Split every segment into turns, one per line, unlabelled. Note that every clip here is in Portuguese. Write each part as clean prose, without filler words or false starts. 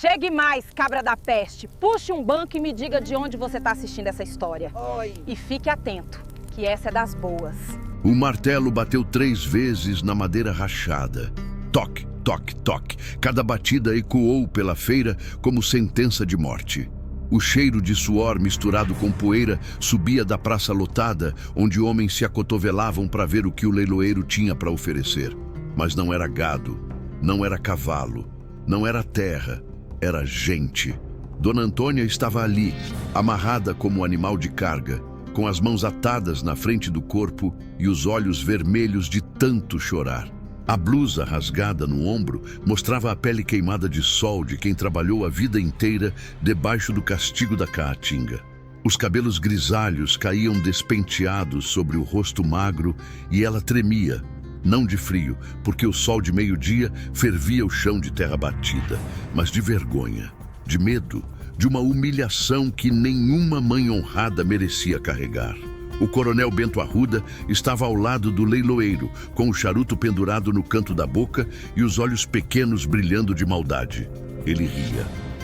Chegue mais, cabra da peste. Puxe um banco e me diga de onde você está assistindo essa história.
Oi.
E fique atento, que essa é das boas.
O martelo bateu 3 vezes na madeira rachada. Toque, toque, toque. Cada batida ecoou pela feira como sentença de morte. O cheiro de suor misturado com poeira subia da praça lotada, onde homens se acotovelavam para ver o que o leiloeiro tinha para oferecer. Mas não era gado, não era cavalo, não era terra, era gente. Dona Antônia estava ali, amarrada como animal de carga, com as mãos atadas na frente do corpo e os olhos vermelhos de tanto chorar. A blusa rasgada no ombro mostrava a pele queimada de sol de quem trabalhou a vida inteira debaixo do castigo da caatinga. Os cabelos grisalhos caíam despenteados sobre o rosto magro e ela tremia, não de frio, porque o sol de meio-dia fervia o chão de terra batida, mas de vergonha, de medo, de uma humilhação que nenhuma mãe honrada merecia carregar. O coronel Bento Arruda estava ao lado do leiloeiro, com o charuto pendurado no canto da boca e os olhos pequenos brilhando de maldade. Ele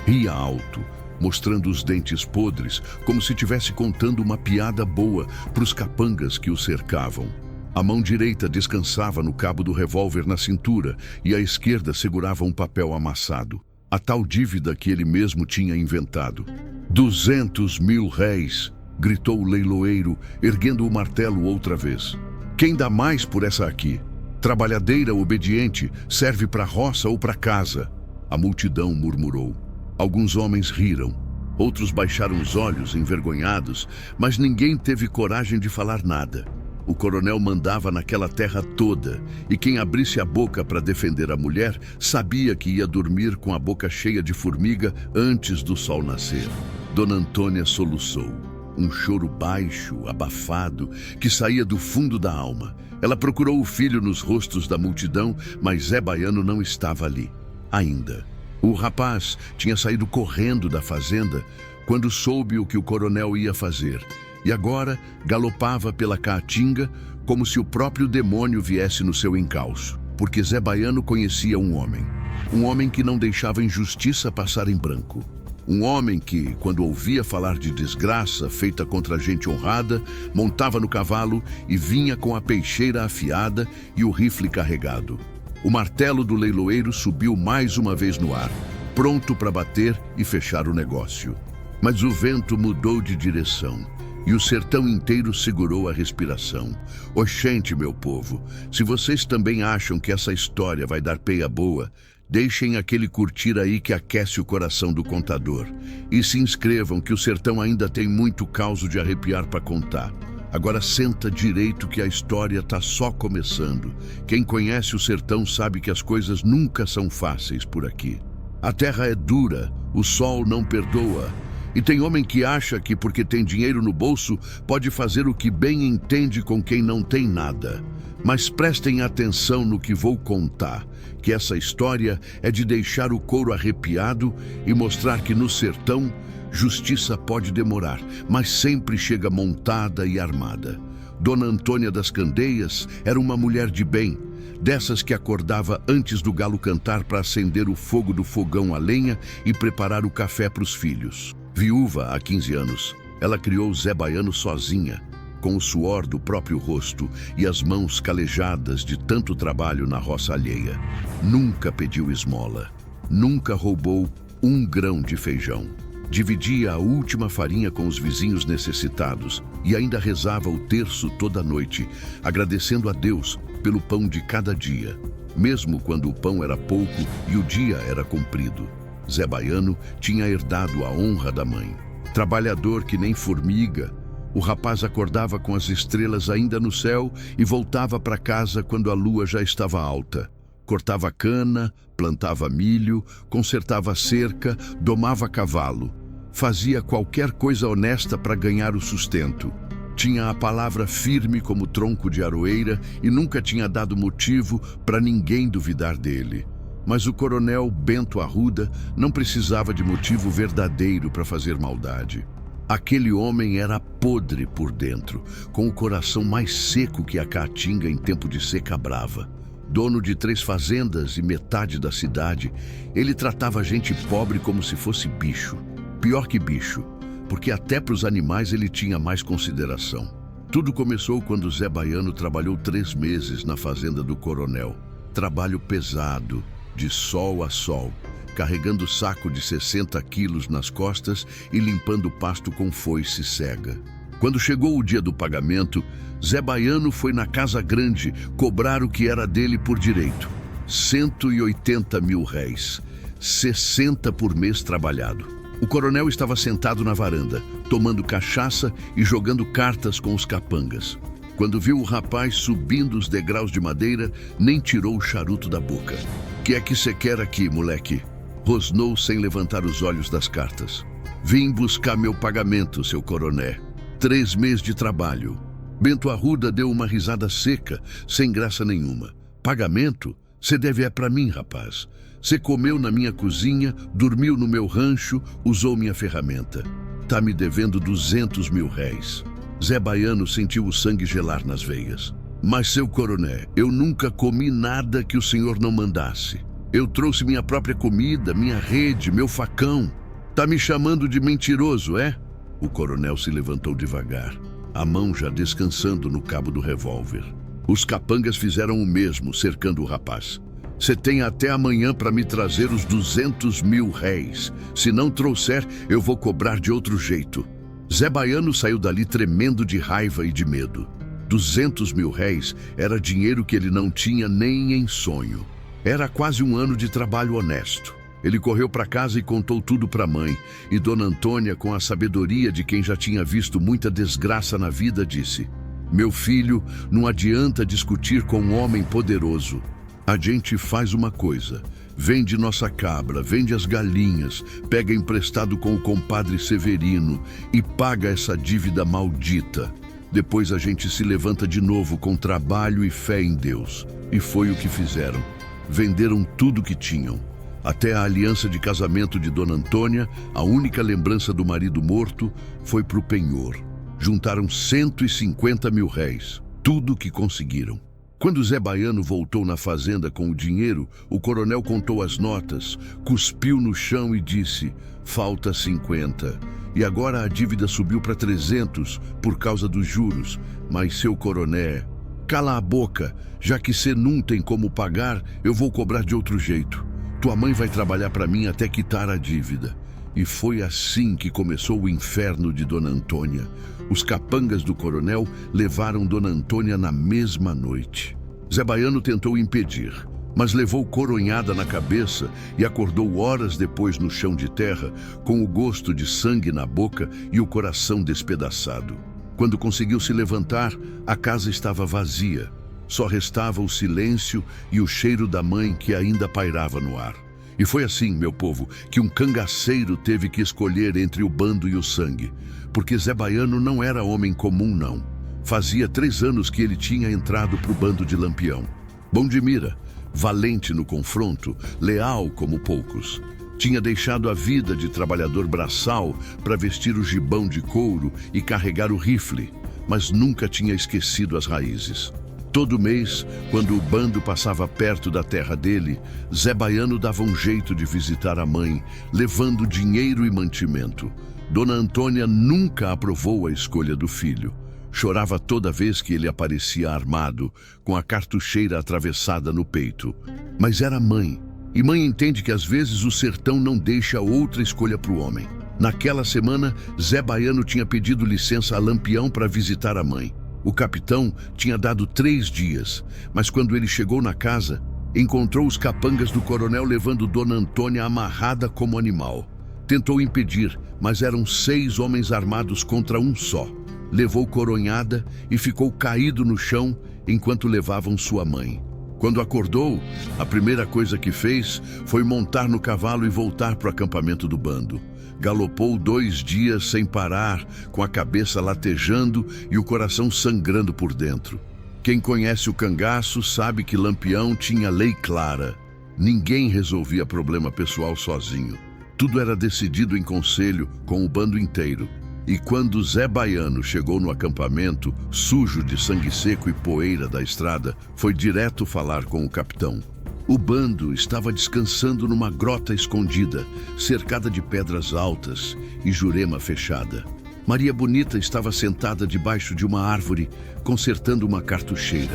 ria alto, mostrando os dentes podres, como se estivesse contando uma piada boa para os capangas que o cercavam. A mão direita descansava no cabo do revólver na cintura e a esquerda segurava um papel amassado. A tal dívida que ele mesmo tinha inventado. 200 mil réis! Gritou o leiloeiro, erguendo o martelo outra vez. Quem dá mais por essa aqui? Trabalhadeira obediente, serve para roça ou para casa? A multidão murmurou. Alguns homens riram, outros baixaram os olhos, envergonhados, mas ninguém teve coragem de falar nada. O coronel mandava naquela terra toda, e quem abrisse a boca para defender a mulher sabia que ia dormir com a boca cheia de formiga antes do sol nascer. Dona Antônia soluçou. Um choro baixo, abafado, que saía do fundo da alma. Ela procurou o filho nos rostos da multidão, mas Zé Baiano não estava ali, ainda. O rapaz tinha saído correndo da fazenda quando soube o que o coronel ia fazer, e agora galopava pela caatinga como se o próprio demônio viesse no seu encalço, porque Zé Baiano conhecia um homem que não deixava injustiça passar em branco. Um homem que, quando ouvia falar de desgraça feita contra gente honrada, montava no cavalo e vinha com a peixeira afiada e o rifle carregado. O martelo do leiloeiro subiu mais uma vez no ar, pronto para bater e fechar o negócio. Mas o vento mudou de direção e o sertão inteiro segurou a respiração. Oxente, meu povo, se vocês também acham que essa história vai dar peia boa, deixem aquele curtir aí que aquece o coração do contador. E se inscrevam que o sertão ainda tem muito causo de arrepiar para contar. Agora senta direito que a história tá só começando. Quem conhece o sertão sabe que as coisas nunca são fáceis por aqui. A terra é dura, o sol não perdoa. E tem homem que acha que porque tem dinheiro no bolso pode fazer o que bem entende com quem não tem nada. Mas prestem atenção no que vou contar, que essa história é de deixar o couro arrepiado e mostrar que no sertão, justiça pode demorar, mas sempre chega montada e armada. Dona Antônia das Candeias era uma mulher de bem, dessas que acordava antes do galo cantar para acender o fogo do fogão a lenha e preparar o café para os filhos. Viúva há 15 anos, ela criou Zé Baiano sozinha, com o suor do próprio rosto e as mãos calejadas de tanto trabalho na roça alheia. Nunca pediu esmola, nunca roubou um grão de feijão. Dividia a última farinha com os vizinhos necessitados e ainda rezava o terço toda noite, agradecendo a Deus pelo pão de cada dia, mesmo quando o pão era pouco e o dia era comprido. Zé Baiano tinha herdado a honra da mãe. Trabalhador que nem formiga, o rapaz acordava com as estrelas ainda no céu e voltava para casa quando a lua já estava alta. Cortava cana, plantava milho, consertava cerca, domava cavalo. Fazia qualquer coisa honesta para ganhar o sustento. Tinha a palavra firme como tronco de aroeira e nunca tinha dado motivo para ninguém duvidar dele. Mas o coronel Bento Arruda não precisava de motivo verdadeiro para fazer maldade. Aquele homem era podre por dentro, com o coração mais seco que a caatinga em tempo de seca brava. Dono de 3 fazendas e metade da cidade, ele tratava a gente pobre como se fosse bicho. Pior que bicho, porque até para os animais ele tinha mais consideração. Tudo começou quando Zé Baiano trabalhou 3 meses na fazenda do coronel. Trabalho pesado, de sol a sol, carregando saco de 60 quilos nas costas e limpando o pasto com foice cega. Quando chegou o dia do pagamento, Zé Baiano foi na Casa Grande cobrar o que era dele por direito. 180 mil réis, 60 por mês trabalhado. O coronel estava sentado na varanda, tomando cachaça e jogando cartas com os capangas. Quando viu o rapaz subindo os degraus de madeira, nem tirou o charuto da boca. "Que é que cê quer aqui, moleque?" Rosnou sem levantar os olhos das cartas. "Vim buscar meu pagamento, seu coroné. 3 meses de trabalho." Bento Arruda deu uma risada seca, sem graça nenhuma. "Pagamento? Cê deve pra mim, rapaz. Você comeu na minha cozinha, dormiu no meu rancho, usou minha ferramenta. Tá me devendo 200 mil réis." Zé Baiano sentiu o sangue gelar nas veias. "Mas, seu coroné, eu nunca comi nada que o senhor não mandasse. Eu trouxe minha própria comida, minha rede, meu facão. Tá me chamando de mentiroso, é?" O coronel se levantou devagar, a mão já descansando no cabo do revólver. Os capangas fizeram o mesmo, cercando o rapaz. "Você tem até amanhã para me trazer os 200 mil réis. Se não trouxer, eu vou cobrar de outro jeito." Zé Baiano saiu dali tremendo de raiva e de medo. 200 mil réis era dinheiro que ele não tinha nem em sonho. Era quase um ano de trabalho honesto. Ele correu para casa e contou tudo para a mãe. E Dona Antônia, com a sabedoria de quem já tinha visto muita desgraça na vida, disse: "Meu filho, não adianta discutir com um homem poderoso. A gente faz uma coisa, vende nossa cabra, vende as galinhas, pega emprestado com o compadre Severino e paga essa dívida maldita. Depois a gente se levanta de novo com trabalho e fé em Deus." E foi o que fizeram. Venderam tudo que tinham. Até a aliança de casamento de Dona Antônia, a única lembrança do marido morto, foi pro penhor. Juntaram 150 mil réis, tudo que conseguiram. Quando Zé Baiano voltou na fazenda com o dinheiro, o coronel contou as notas, cuspiu no chão e disse: "Falta 50. E agora a dívida subiu para 300 por causa dos juros. Mas, seu coroné, cala a boca, já que cê não tem como pagar, eu vou cobrar de outro jeito. Tua mãe vai trabalhar para mim até quitar a dívida." E foi assim que começou o inferno de Dona Antônia. Os capangas do coronel levaram Dona Antônia na mesma noite. Zé Baiano tentou impedir, mas levou coronhada na cabeça e acordou horas depois no chão de terra, com o gosto de sangue na boca e o coração despedaçado. Quando conseguiu se levantar, a casa estava vazia. Só restava o silêncio e o cheiro da mãe que ainda pairava no ar. E foi assim, meu povo, que um cangaceiro teve que escolher entre o bando e o sangue. Porque Zé Baiano não era homem comum, não. Fazia 3 anos que ele tinha entrado para o bando de Lampião. Bom de mira, valente no confronto, leal como poucos. Tinha deixado a vida de trabalhador braçal para vestir o gibão de couro e carregar o rifle, mas nunca tinha esquecido as raízes. Todo mês, quando o bando passava perto da terra dele, Zé Baiano dava um jeito de visitar a mãe, levando dinheiro e mantimento. Dona Antônia nunca aprovou a escolha do filho. Chorava toda vez que ele aparecia armado, com a cartucheira atravessada no peito. Mas era mãe, e mãe entende que às vezes o sertão não deixa outra escolha para o homem. Naquela semana, Zé Baiano tinha pedido licença a Lampião para visitar a mãe. O capitão tinha dado 3 dias, mas quando ele chegou na casa, encontrou os capangas do coronel levando Dona Antônia amarrada como animal. Tentou impedir, mas eram 6 homens armados contra um só. Levou coronhada e ficou caído no chão enquanto levavam sua mãe. Quando acordou, a primeira coisa que fez foi montar no cavalo e voltar para o acampamento do bando. Galopou 2 dias sem parar, com a cabeça latejando e o coração sangrando por dentro. Quem conhece o cangaço sabe que Lampião tinha lei clara. Ninguém resolvia problema pessoal sozinho. Tudo era decidido em conselho com o bando inteiro. E quando Zé Baiano chegou no acampamento, sujo de sangue seco e poeira da estrada, foi direto falar com o capitão. O bando estava descansando numa grota escondida, cercada de pedras altas e jurema fechada. Maria Bonita estava sentada debaixo de uma árvore, consertando uma cartucheira.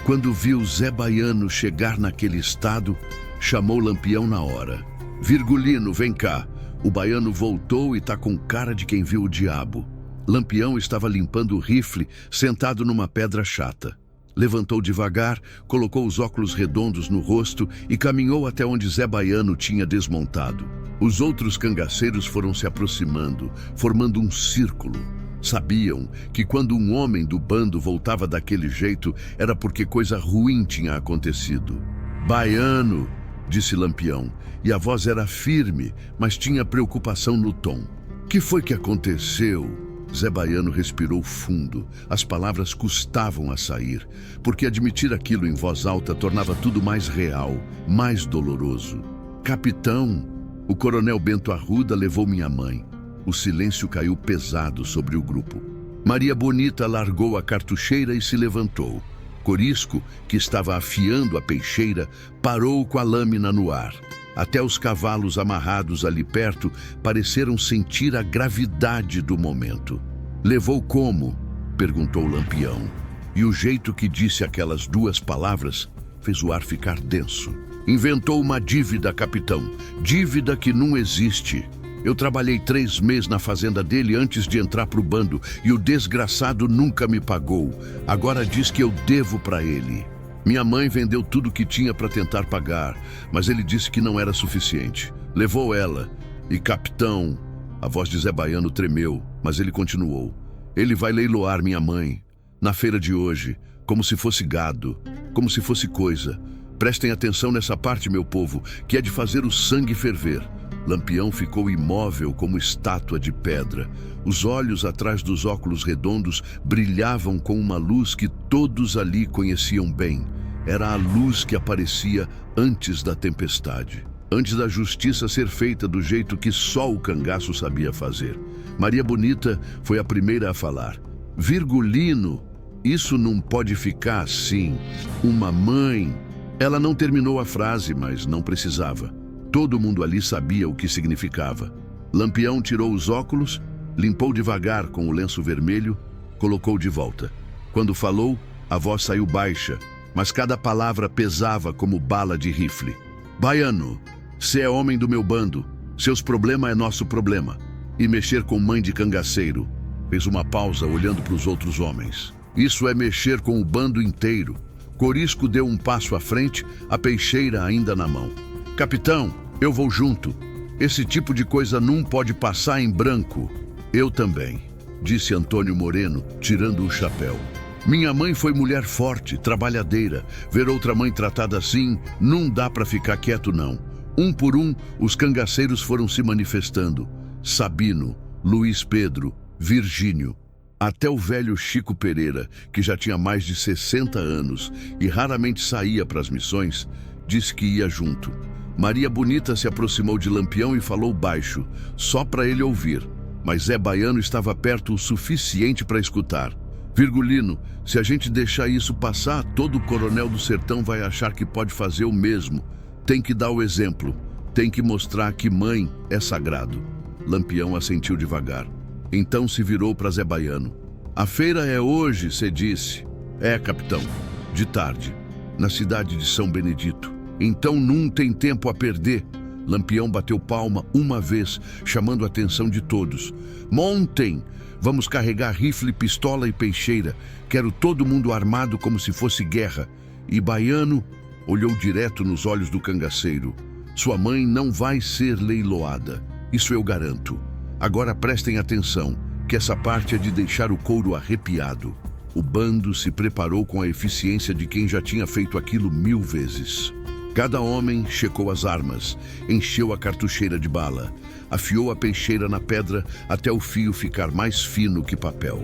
Quando viu Zé Baiano chegar naquele estado, chamou Lampião na hora. Virgulino, vem cá. O baiano voltou e tá com cara de quem viu o diabo. Lampião estava limpando o rifle, sentado numa pedra chata. Levantou devagar, colocou os óculos redondos no rosto e caminhou até onde Zé Baiano tinha desmontado. Os outros cangaceiros foram se aproximando, formando um círculo. Sabiam que quando um homem do bando voltava daquele jeito, era porque coisa ruim tinha acontecido. Baiano, disse Lampião, e a voz era firme, mas tinha preocupação no tom. Que foi que aconteceu? Zé Baiano respirou fundo. As palavras custavam a sair, porque admitir aquilo em voz alta tornava tudo mais real, mais doloroso. Capitão, o coronel Bento Arruda levou minha mãe. O silêncio caiu pesado sobre o grupo. Maria Bonita largou a cartucheira e se levantou. Corisco, que estava afiando a peixeira, parou com a lâmina no ar. Até os cavalos amarrados ali perto pareceram sentir a gravidade do momento. Levou como? Perguntou Lampião. E o jeito que disse aquelas duas palavras fez o ar ficar denso. Inventou uma dívida, capitão. Dívida que não existe. Eu trabalhei 3 meses na fazenda dele antes de entrar pro bando e o desgraçado nunca me pagou. Agora diz que eu devo para ele. Minha mãe vendeu tudo que tinha para tentar pagar, mas ele disse que não era suficiente. Levou ela. E capitão, a voz de Zé Baiano tremeu, mas ele continuou. Ele vai leiloar minha mãe, na feira de hoje, como se fosse gado, como se fosse coisa. Prestem atenção nessa parte, meu povo, que é de fazer o sangue ferver. Lampião ficou imóvel como estátua de pedra. Os olhos atrás dos óculos redondos brilhavam com uma luz que todos ali conheciam bem. Era a luz que aparecia antes da tempestade, antes da justiça ser feita do jeito que só o cangaço sabia fazer. Maria Bonita foi a primeira a falar. Virgulino, isso não pode ficar assim. Uma mãe... Ela não terminou a frase, mas não precisava. Todo mundo ali sabia o que significava. Lampião tirou os óculos, limpou devagar com o lenço vermelho, colocou de volta. Quando falou, a voz saiu baixa, mas cada palavra pesava como bala de rifle. Baiano, cê é homem do meu bando. Seus problemas é nosso problema. E mexer com mãe de cangaceiro. Fez uma pausa olhando para os outros homens. Isso é mexer com o bando inteiro. Corisco deu um passo à frente, a peixeira ainda na mão. Capitão, eu vou junto. Esse tipo de coisa não pode passar em branco. Eu também, disse Antônio Moreno, tirando o chapéu. Minha mãe foi mulher forte, trabalhadeira. Ver outra mãe tratada assim, não dá para ficar quieto não. Um por um, os cangaceiros foram se manifestando. Sabino, Luiz Pedro, Virgínio. Até o velho Chico Pereira, que já tinha mais de 60 anos e raramente saía para as missões, disse que ia junto. Maria Bonita se aproximou de Lampião e falou baixo, só para ele ouvir. Mas Zé Baiano estava perto o suficiente para escutar. Virgulino, se a gente deixar isso passar, todo coronel do sertão vai achar que pode fazer o mesmo. Tem que dar o exemplo. Tem que mostrar que mãe é sagrado. Lampião assentiu devagar. Então se virou para Zé Baiano. A feira é hoje, cê disse. É, capitão. De tarde. Na cidade de São Benedito. Então não tem tempo a perder. Lampião bateu palma uma vez, chamando a atenção de todos. Montem! Vamos carregar rifle, pistola e peixeira. Quero todo mundo armado como se fosse guerra. E Baiano olhou direto nos olhos do cangaceiro. Sua mãe não vai ser leiloada. Isso eu garanto. Agora prestem atenção, que essa parte é de deixar o couro arrepiado. O bando se preparou com a eficiência de quem já tinha feito aquilo 1000 vezes. Cada homem checou as armas, encheu a cartucheira de bala, afiou a peixeira na pedra até o fio ficar mais fino que papel.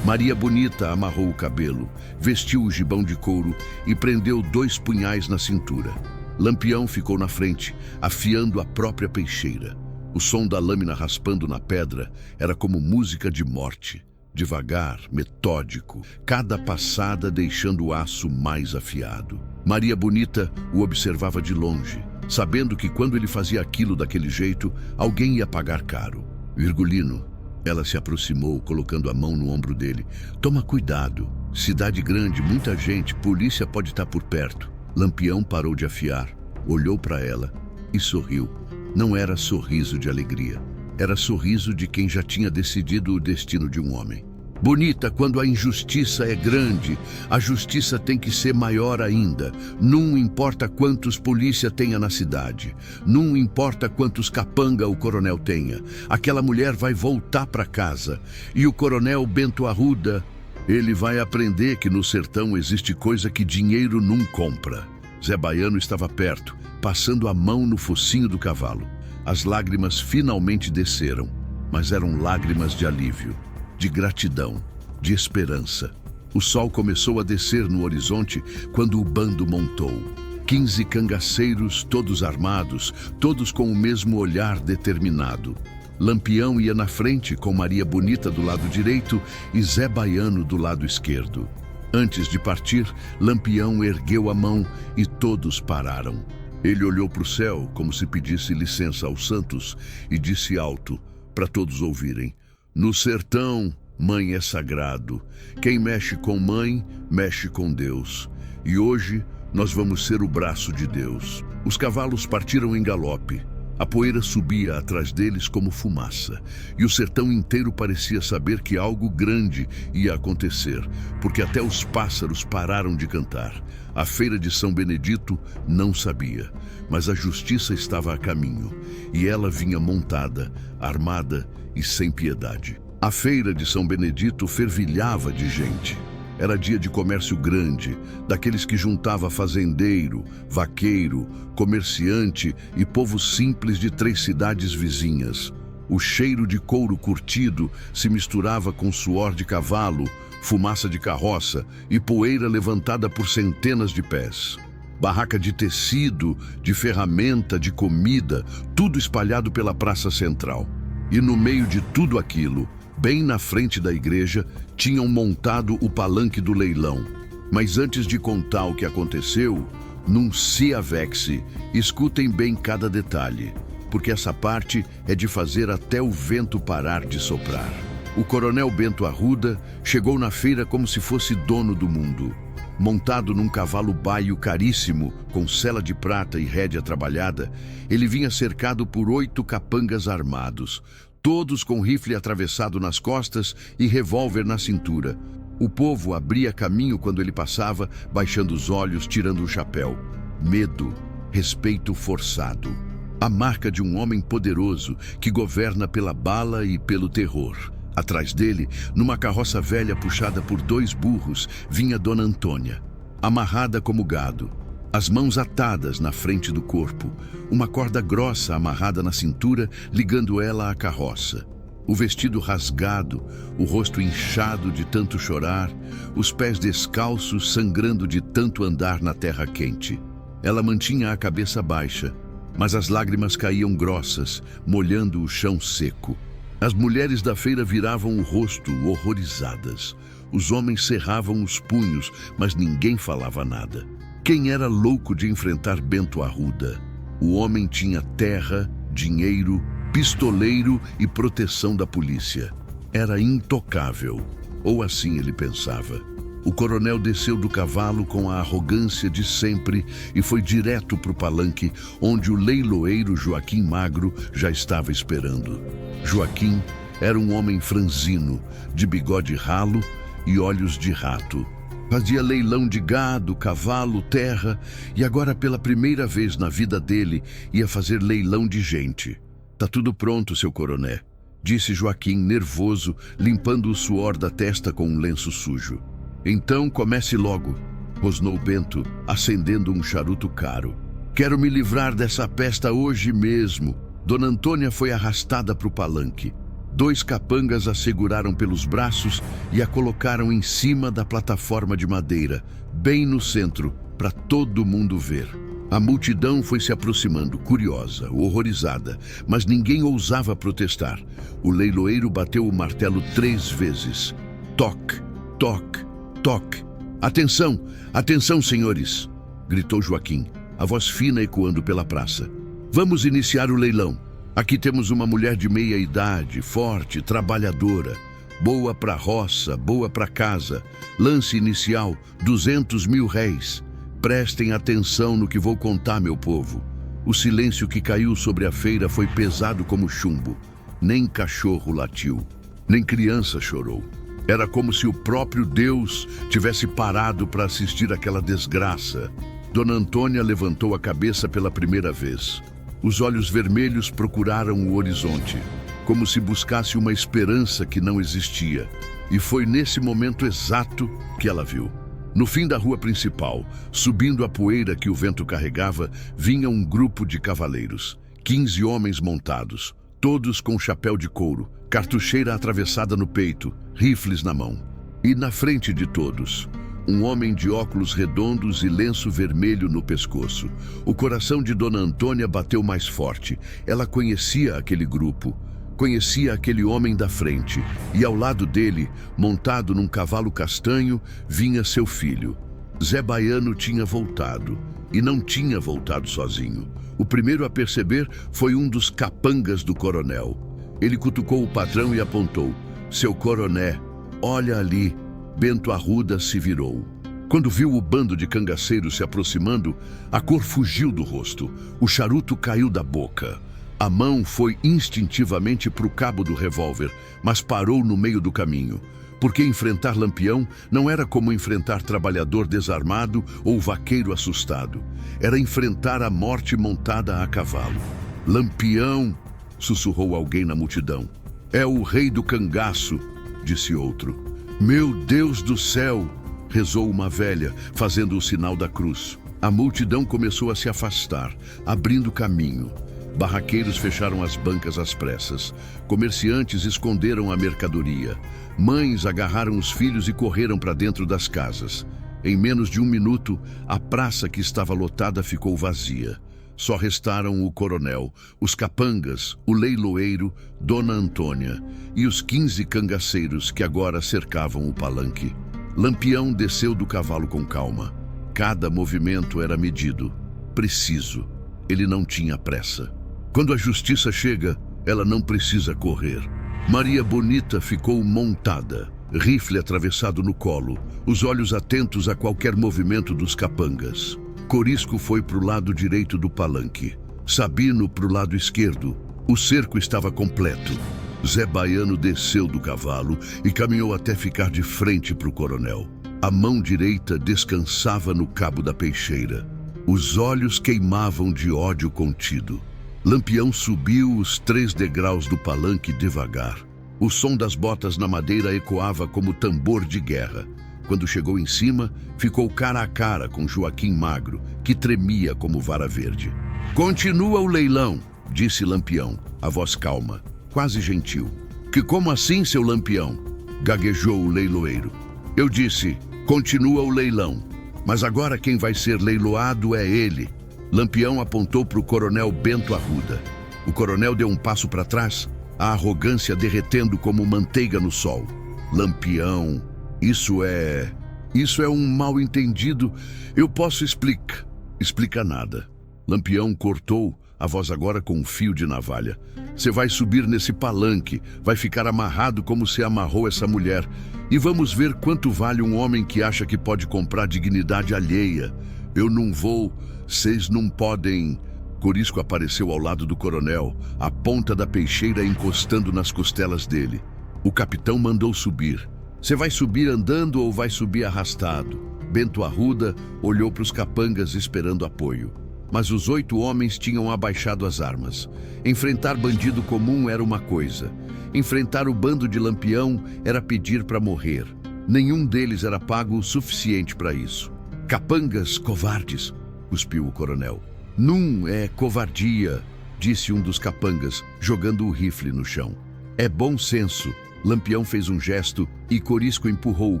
Maria Bonita amarrou o cabelo, vestiu o gibão de couro e prendeu 2 punhais na cintura. Lampião ficou na frente, afiando a própria peixeira. O som da lâmina raspando na pedra era como música de morte. Devagar, metódico, cada passada deixando o aço mais afiado. Maria Bonita o observava de longe, sabendo que quando ele fazia aquilo daquele jeito, alguém ia pagar caro. Virgulino, ela se aproximou, colocando a mão no ombro dele. Toma cuidado. Cidade grande, muita gente, polícia pode estar por perto. Lampião parou de afiar, olhou para ela e sorriu. Não era sorriso de alegria. Era sorriso de quem já tinha decidido o destino de um homem. Bonita, quando a injustiça é grande, a justiça tem que ser maior ainda. Não importa quantos polícia tenha na cidade. Não importa quantos capanga o coronel tenha. Aquela mulher vai voltar para casa. E o coronel Bento Arruda, ele vai aprender que no sertão existe coisa que dinheiro não compra. Zé Baiano estava perto, passando a mão no focinho do cavalo. As lágrimas finalmente desceram, mas eram lágrimas de alívio, de gratidão, de esperança. O sol começou a descer no horizonte quando o bando montou. 15 cangaceiros, todos armados, todos com o mesmo olhar determinado. Lampião ia na frente com Maria Bonita do lado direito e Zé Baiano do lado esquerdo. Antes de partir, Lampião ergueu a mão e todos pararam. Ele olhou para o céu como se pedisse licença aos santos e disse alto, para todos ouvirem: no sertão, mãe é sagrado. Quem mexe com mãe, mexe com Deus. E hoje nós vamos ser o braço de Deus. Os cavalos partiram em galope. A poeira subia atrás deles como fumaça, e o sertão inteiro parecia saber que algo grande ia acontecer, porque até os pássaros pararam de cantar. A feira de São Benedito não sabia, mas a justiça estava a caminho, e ela vinha montada, armada e sem piedade. A feira de São Benedito fervilhava de gente. Era dia de comércio grande, daqueles que juntava fazendeiro, vaqueiro, comerciante e povo simples de 3 cidades vizinhas. O cheiro de couro curtido se misturava com suor de cavalo, fumaça de carroça e poeira levantada por centenas de pés. Barraca de tecido, de ferramenta, de comida, tudo espalhado pela praça central. E no meio de tudo aquilo, bem na frente da igreja, tinham montado o palanque do leilão. Mas antes de contar o que aconteceu, num se avexe, escutem bem cada detalhe, porque essa parte é de fazer até o vento parar de soprar. O coronel Bento Arruda chegou na feira como se fosse dono do mundo. Montado num cavalo baio caríssimo, com sela de prata e rédea trabalhada, ele vinha cercado por 8 capangas armados, todos com rifle atravessado nas costas e revólver na cintura. O povo abria caminho quando ele passava, baixando os olhos, tirando o chapéu. Medo, respeito forçado. A marca de um homem poderoso que governa pela bala e pelo terror. Atrás dele, numa carroça velha puxada por 2 burros, vinha Dona Antônia, amarrada como gado. As mãos atadas na frente do corpo, uma corda grossa amarrada na cintura, ligando ela à carroça. O vestido rasgado, o rosto inchado de tanto chorar, os pés descalços sangrando de tanto andar na terra quente. Ela mantinha a cabeça baixa, mas as lágrimas caíam grossas, molhando o chão seco. As mulheres da feira viravam o rosto, horrorizadas. Os homens cerravam os punhos, mas ninguém falava nada. Quem era louco de enfrentar Bento Arruda? O homem tinha terra, dinheiro, pistoleiro e proteção da polícia. Era intocável, ou assim ele pensava. O coronel desceu do cavalo com a arrogância de sempre e foi direto para o palanque, onde o leiloeiro Joaquim Magro já estava esperando. Joaquim era um homem franzino, de bigode ralo e olhos de rato. Fazia leilão de gado, cavalo, terra e agora pela primeira vez na vida dele ia fazer leilão de gente. Tá tudo pronto, seu coroné, disse Joaquim nervoso, limpando o suor da testa com um lenço sujo. Então comece logo, rosnou Bento, acendendo um charuto caro. Quero me livrar dessa pesta hoje mesmo. Dona Antônia foi arrastada para o palanque. 2 capangas a seguraram pelos braços e a colocaram em cima da plataforma de madeira, bem no centro, para todo mundo ver. A multidão foi se aproximando, curiosa, horrorizada, mas ninguém ousava protestar. O leiloeiro bateu o martelo 3 vezes. Toque, toque, toque. Atenção, atenção, senhores! Gritou Joaquim, a voz fina ecoando pela praça. Vamos iniciar o leilão. Aqui temos uma mulher de meia idade, forte, trabalhadora. Boa para roça, boa para casa. Lance inicial, 200 mil réis. Prestem atenção no que vou contar, meu povo. O silêncio que caiu sobre a feira foi pesado como chumbo. Nem cachorro latiu, nem criança chorou. Era como se o próprio Deus tivesse parado para assistir aquela desgraça. Dona Antônia levantou a cabeça pela primeira vez. Os olhos vermelhos procuraram o horizonte, como se buscasse uma esperança que não existia. E foi nesse momento exato que ela viu. No fim da rua principal, subindo a poeira que o vento carregava, vinha um grupo de cavaleiros. 15 homens montados, todos com chapéu de couro, cartucheira atravessada no peito, rifles na mão. E na frente de todos, um homem de óculos redondos e lenço vermelho no pescoço. O coração de Dona Antônia bateu mais forte. Ela conhecia aquele grupo. Conhecia aquele homem da frente, e ao lado dele, montado num cavalo castanho, vinha seu filho. Zé Baiano tinha voltado, e não tinha voltado sozinho. O primeiro a perceber foi um dos capangas do coronel. Ele cutucou o patrão e apontou. Seu coroné, olha ali. Bento Arruda se virou. Quando viu o bando de cangaceiros se aproximando, a cor fugiu do rosto. O charuto caiu da boca. A mão foi instintivamente para o cabo do revólver, mas parou no meio do caminho. Porque enfrentar Lampião não era como enfrentar trabalhador desarmado ou vaqueiro assustado. Era enfrentar a morte montada a cavalo. Lampião, sussurrou alguém na multidão. É o rei do cangaço, disse outro. Meu Deus do céu, rezou uma velha, fazendo o sinal da cruz. A multidão começou a se afastar, abrindo caminho. Barraqueiros fecharam as bancas às pressas. Comerciantes esconderam a mercadoria. Mães agarraram os filhos e correram para dentro das casas. Em menos de 1 minuto, a praça que estava lotada ficou vazia. Só restaram o coronel, os capangas, o leiloeiro, Dona Antônia e os 15 cangaceiros que agora cercavam o palanque. Lampião desceu do cavalo com calma. Cada movimento era medido, preciso. Ele não tinha pressa. Quando a justiça chega, ela não precisa correr. Maria Bonita ficou montada, rifle atravessado no colo, os olhos atentos a qualquer movimento dos capangas. Corisco foi para o lado direito do palanque, Sabino para o lado esquerdo. O cerco estava completo. Zé Baiano desceu do cavalo e caminhou até ficar de frente para o coronel. A mão direita descansava no cabo da peixeira. Os olhos queimavam de ódio contido. Lampião subiu os 3 degraus do palanque devagar. O som das botas na madeira ecoava como tambor de guerra. Quando chegou em cima, ficou cara a cara com Joaquim Magro, que tremia como vara verde. Continua o leilão, disse Lampião, a voz calma, quase gentil. Que como assim, seu Lampião? Gaguejou o leiloeiro. Eu disse, continua o leilão. Mas agora quem vai ser leiloado é ele. Lampião apontou para o coronel Bento Arruda. O coronel deu um passo para trás, a arrogância derretendo como manteiga no sol. Lampião, isso é um mal-entendido. Eu posso explicar. Explica nada. Lampião cortou, a voz agora com um fio de navalha. Você vai subir nesse palanque, vai ficar amarrado como se amarrou essa mulher. E vamos ver quanto vale um homem que acha que pode comprar dignidade alheia. Eu não vou, vocês não podem. Corisco apareceu ao lado do coronel, a ponta da peixeira encostando nas costelas dele. O capitão mandou subir. Você vai subir andando ou vai subir arrastado? Bento Arruda olhou para os capangas esperando apoio. Mas os 8 homens tinham abaixado as armas. Enfrentar bandido comum era uma coisa. Enfrentar o bando de Lampião era pedir para morrer. Nenhum deles era pago o suficiente para isso. Capangas covardes, cuspiu o coronel. Num é covardia, disse um dos capangas, jogando o rifle no chão. É bom senso. Lampião fez um gesto e Corisco empurrou o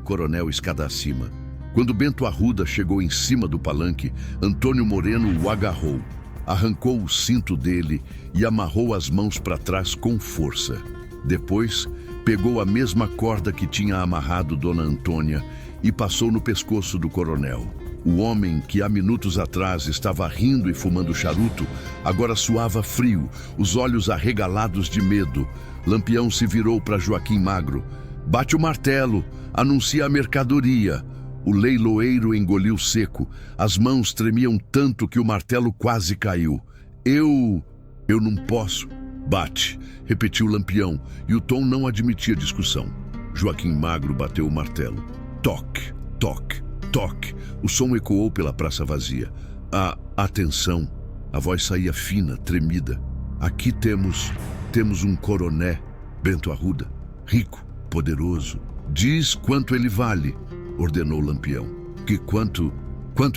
coronel escada acima. Quando Bento Arruda chegou em cima do palanque, Antônio Moreno o agarrou, arrancou o cinto dele e amarrou as mãos para trás com força. Depois, pegou a mesma corda que tinha amarrado Dona Antônia e passou no pescoço do coronel. O homem que há minutos atrás estava rindo e fumando charuto, agora suava frio, os olhos arregalados de medo. Lampião se virou para Joaquim Magro. Bate o martelo, anuncia a mercadoria. O leiloeiro engoliu seco, as mãos tremiam tanto que o martelo quase caiu. Eu não posso. Bate, repetiu Lampião, e o tom não admitia discussão. Joaquim Magro bateu o martelo. Toque, toque, toque. O som ecoou pela praça vazia. Atenção. A voz saía fina, tremida. Aqui temos um coroné, Bento Arruda, rico, poderoso. Diz quanto ele vale, ordenou Lampião. Que quanto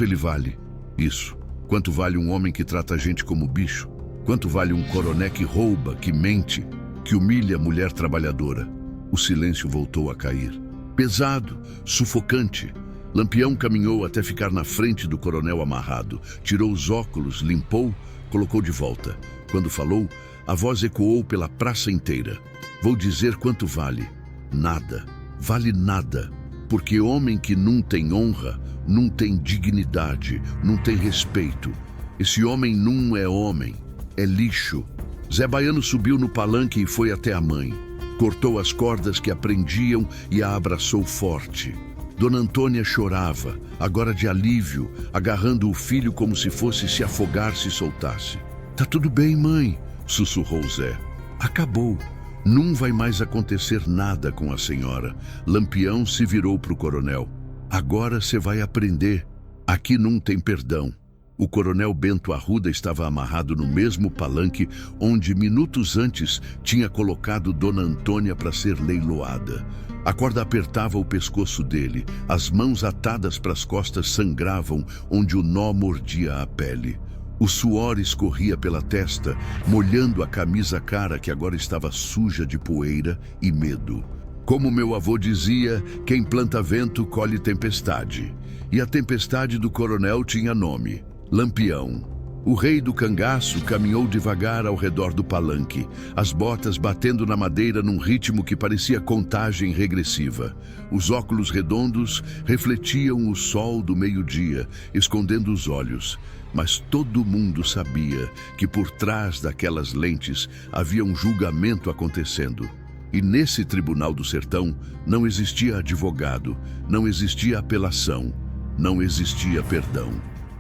ele vale? Isso. Quanto vale um homem que trata a gente como bicho? Quanto vale um coroné que rouba, que mente, que humilha a mulher trabalhadora? O silêncio voltou a cair. Pesado, sufocante. Lampião caminhou até ficar na frente do coronel amarrado. Tirou os óculos, limpou, colocou de volta. Quando falou, a voz ecoou pela praça inteira. Vou dizer quanto vale. Nada. Vale nada. Porque homem que não tem honra, não tem dignidade, não tem respeito. Esse homem não é homem, é lixo. Zé Baiano subiu no palanque e foi até a mãe. Cortou as cordas que a prendiam e a abraçou forte. Dona Antônia chorava, agora de alívio, agarrando o filho como se fosse se afogar se soltasse. Tá tudo bem, mãe, sussurrou Zé. Acabou. Não vai mais acontecer nada com a senhora. Lampião se virou para o coronel. Agora você vai aprender. Aqui não tem perdão. O coronel Bento Arruda estava amarrado no mesmo palanque onde minutos antes tinha colocado Dona Antônia para ser leiloada. A corda apertava o pescoço dele, as mãos atadas para as costas sangravam onde o nó mordia a pele. O suor escorria pela testa, molhando a camisa cara que agora estava suja de poeira e medo. Como meu avô dizia, quem planta vento colhe tempestade. E a tempestade do coronel tinha nome: Lampião. O rei do cangaço caminhou devagar ao redor do palanque, as botas batendo na madeira num ritmo que parecia contagem regressiva. Os óculos redondos refletiam o sol do meio-dia, escondendo os olhos. Mas todo mundo sabia que por trás daquelas lentes havia um julgamento acontecendo. E nesse tribunal do sertão não existia advogado, não existia apelação, não existia perdão.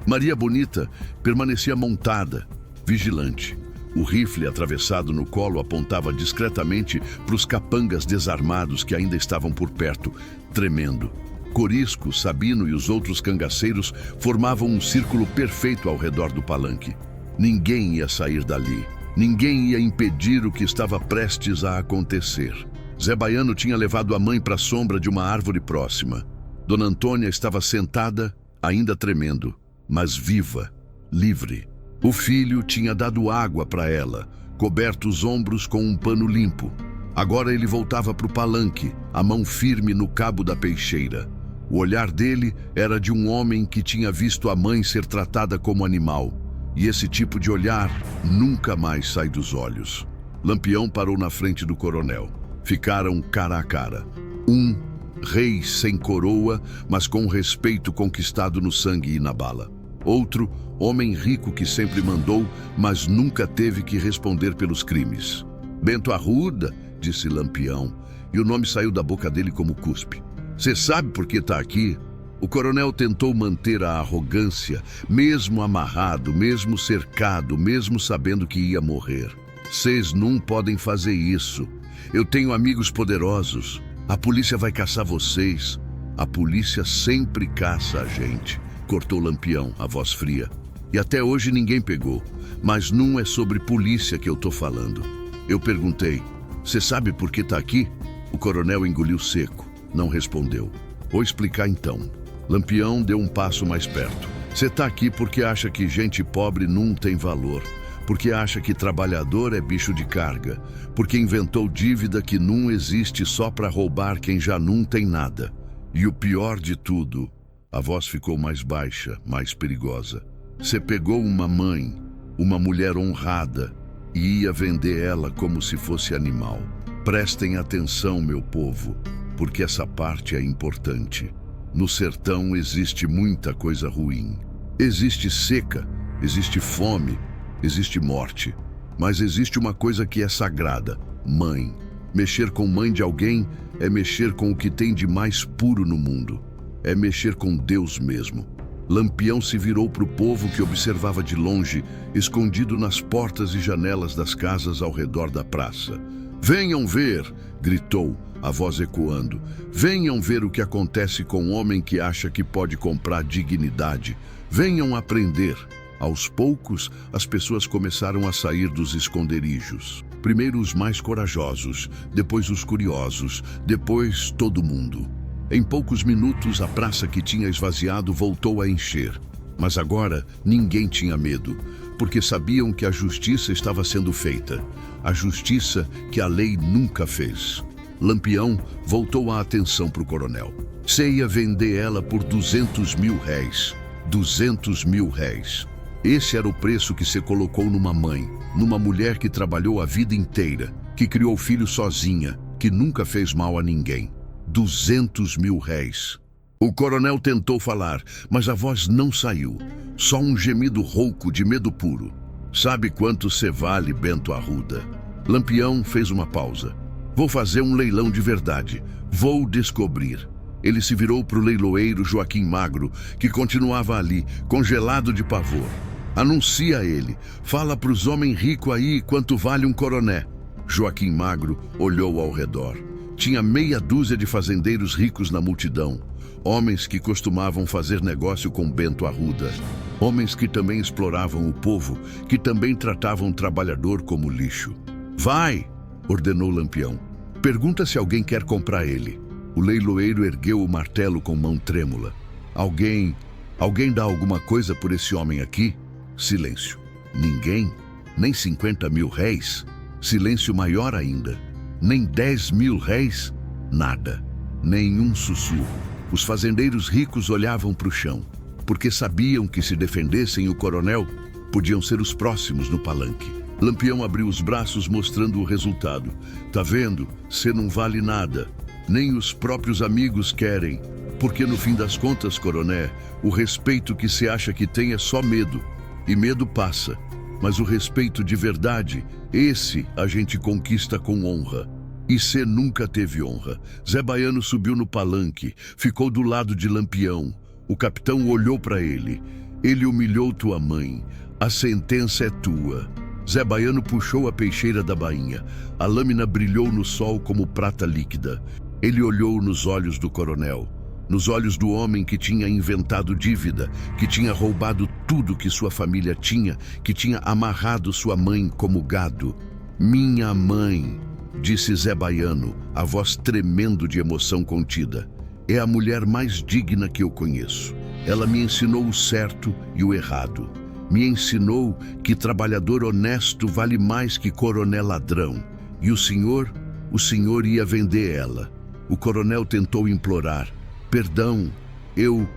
Maria Bonita permanecia montada, vigilante. O rifle atravessado no colo apontava discretamente para os capangas desarmados que ainda estavam por perto, tremendo. Corisco, Sabino e os outros cangaceiros formavam um círculo perfeito ao redor do palanque. Ninguém ia sair dali. Ninguém ia impedir o que estava prestes a acontecer. Zé Baiano tinha levado a mãe para a sombra de uma árvore próxima. Dona Antônia estava sentada, ainda tremendo, mas viva, livre. O filho tinha dado água para ela, coberto os ombros com um pano limpo. Agora ele voltava para o palanque, a mão firme no cabo da peixeira. O olhar dele era de um homem que tinha visto a mãe ser tratada como animal. E esse tipo de olhar nunca mais sai dos olhos. Lampião parou na frente do coronel. Ficaram cara a cara. Um rei sem coroa, mas com respeito conquistado no sangue e na bala. Outro, homem rico que sempre mandou, mas nunca teve que responder pelos crimes. Bento Arruda, disse Lampião, e o nome saiu da boca dele como cuspe. Você sabe por que está aqui? O coronel tentou manter a arrogância, mesmo amarrado, mesmo cercado, mesmo sabendo que ia morrer. Vocês não podem fazer isso. Eu tenho amigos poderosos. A polícia vai caçar vocês. A polícia sempre caça a gente, cortou Lampião, a voz fria. E até hoje ninguém pegou. Mas não é sobre polícia que eu tô falando. Eu perguntei, você sabe por que tá aqui? O coronel engoliu seco, não respondeu. Vou explicar então. Lampião deu um passo mais perto. Você tá aqui porque acha que gente pobre não tem valor. Porque acha que trabalhador é bicho de carga. Porque inventou dívida que não existe só para roubar quem já não tem nada. E o pior de tudo, A voz ficou mais baixa, mais perigosa. Você pegou uma mãe, uma mulher honrada, e ia vender ela como se fosse animal. Prestem atenção, meu povo, porque essa parte é importante. No sertão existe muita coisa ruim. Existe seca, existe fome, existe morte. Mas existe uma coisa que é sagrada: mãe. Mexer com mãe de alguém é mexer com o que tem de mais puro no mundo. É mexer com Deus mesmo. Lampião se virou para o povo que observava de longe, escondido nas portas e janelas das casas ao redor da praça. "Venham ver!" gritou, a voz ecoando. "Venham ver o que acontece com um homem que acha que pode comprar dignidade. Venham aprender." Aos poucos, as pessoas começaram a sair dos esconderijos. Primeiro os mais corajosos, depois os curiosos, depois todo mundo. Em poucos minutos, a praça que tinha esvaziado voltou a encher. Mas agora ninguém tinha medo, porque sabiam que a justiça estava sendo feita. A justiça que a lei nunca fez. Lampião voltou a atenção para o coronel. Você ia vender ela por 200 mil réis. 200 mil réis. Esse era o preço que você colocou numa mãe, numa mulher que trabalhou a vida inteira, que criou filho sozinha, que nunca fez mal a ninguém. 200 mil réis. O coronel tentou falar, mas a voz não saiu. Só um gemido rouco de medo puro. "Sabe quanto você vale, Bento Arruda?" Lampião fez uma pausa. "Vou fazer um leilão de verdade. Vou descobrir." Ele se virou para o leiloeiro Joaquim Magro, que continuava ali, congelado de pavor. "Anuncia ele. Fala para os homens ricos aí quanto vale um coroné." Joaquim Magro olhou ao redor. Tinha meia dúzia de fazendeiros ricos na multidão. Homens que costumavam fazer negócio com Bento Arruda. Homens que também exploravam o povo, que também tratavam o trabalhador como lixo. "Vai!" ordenou Lampião. "Pergunta se alguém quer comprar ele." O leiloeiro ergueu o martelo com mão trêmula. Alguém dá alguma coisa por esse homem aqui?" Silêncio. "Ninguém? Nem 50 mil réis?" Silêncio maior ainda. "Nem 10 mil réis?" Nada. Nenhum sussurro. Os fazendeiros ricos olhavam para o chão, porque sabiam que se defendessem o coronel, podiam ser os próximos no palanque. Lampião abriu os braços mostrando o resultado. "Tá vendo? Cê não vale nada. Nem os próprios amigos querem. Porque no fim das contas, coroné, o respeito que cê acha que tem é só medo. E medo passa. Mas o respeito de verdade, esse a gente conquista com honra. E cê nunca teve honra." Zé Baiano subiu no palanque, ficou do lado de Lampião. O capitão olhou para ele. "Ele humilhou tua mãe. A sentença é tua." Zé Baiano puxou a peixeira da bainha. A lâmina brilhou no sol como prata líquida. Ele olhou nos olhos do coronel, nos olhos do homem que tinha inventado dívida, que tinha roubado tudo que sua família tinha, que tinha amarrado sua mãe como gado. "Minha mãe", disse Zé Baiano, a voz tremendo de emoção contida, "é a mulher mais digna que eu conheço. Ela me ensinou o certo e o errado. Me ensinou que trabalhador honesto vale mais que coronel ladrão. E o senhor ia vender ela." O coronel tentou implorar. "Perdão, eu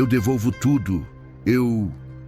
devolvo tudo.